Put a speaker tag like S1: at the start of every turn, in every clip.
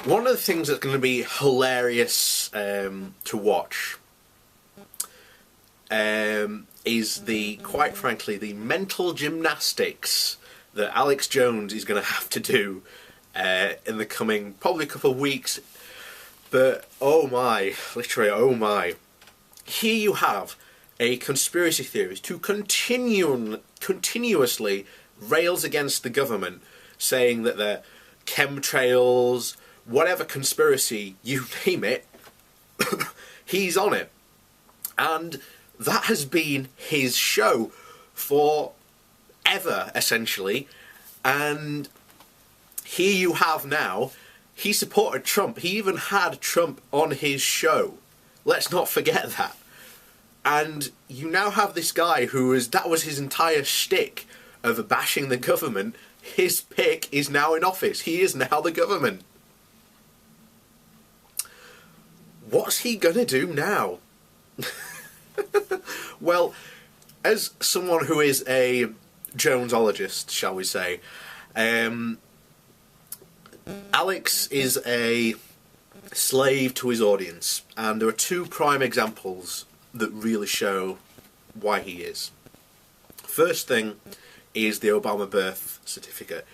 S1: One of the things that's going to be hilarious to watch is quite frankly, the mental gymnastics that Alex Jones is going to have to do in the coming probably couple of weeks. But oh my, literally oh my. Here you have a conspiracy theorist who continuously rails against the government, saying that they're chemtrails, whatever conspiracy, you name it, he's on it. And that has been his show for ever, essentially. And here you have now, he supported Trump. He even had Trump on his show. Let's not forget that. And you now have this guy that was his entire shtick of bashing the government. His pick is now in office. He is now the government. What's he gonna do now? Well, as someone who is a Jonesologist, shall we say, Alex is a slave to his audience, and there are two prime examples that really show why he is. First thing is the Obama birth certificate.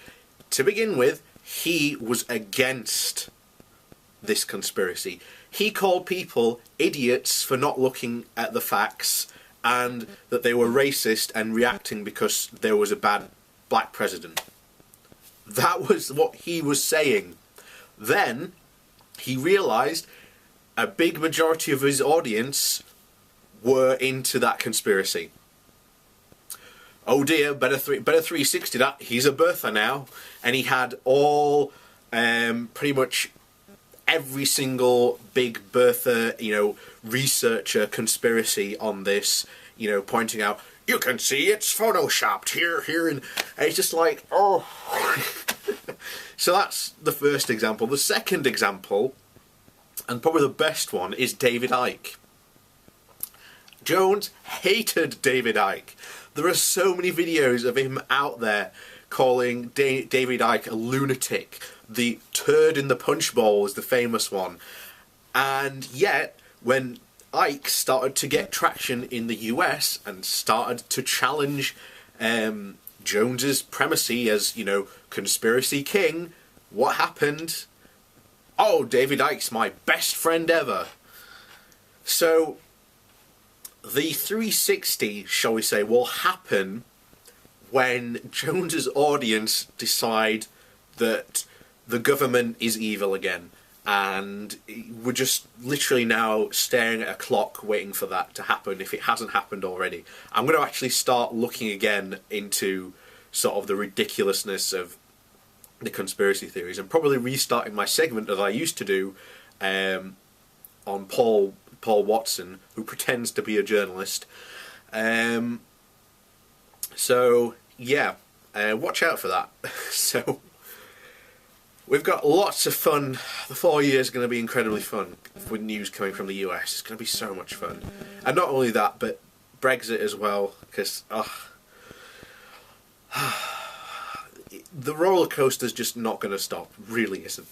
S1: To begin with, he was against this conspiracy. He called people idiots for not looking at the facts, and that they were racist and reacting because there was a bad black president. That was what he was saying. Then he realised a big majority of his audience were into that conspiracy. Oh dear, better 360 that. He's a birther now. And he had all, pretty much every single big birther, researcher conspiracy on this, pointing out, you can see it's photoshopped here, and it's just like, oh. So that's the first example. The second example, and probably the best one, is David Icke. Jones hated David Icke. There are so many videos of him out there calling David Icke a lunatic. The turd in the punch bowl is the famous one. And yet, when Icke started to get traction in the US and started to challenge Jones's primacy as, conspiracy king, what happened? Oh, David Icke's my best friend ever. So the 360, shall we say, will happen when Jones's audience decide that the government is evil again. And we're just literally now staring at a clock waiting for that to happen, if it hasn't happened already. I'm going to actually start looking again into sort of the ridiculousness of the conspiracy theories, and probably restarting my segment that I used to do on Paul Watson, who pretends to be a journalist. So yeah, watch out for that. So we've got lots of fun. The 4 years are going to be incredibly fun with news coming from the US. It's going to be so much fun. And not only that, but Brexit as well, because the roller coaster's just not going to stop. Really isn't.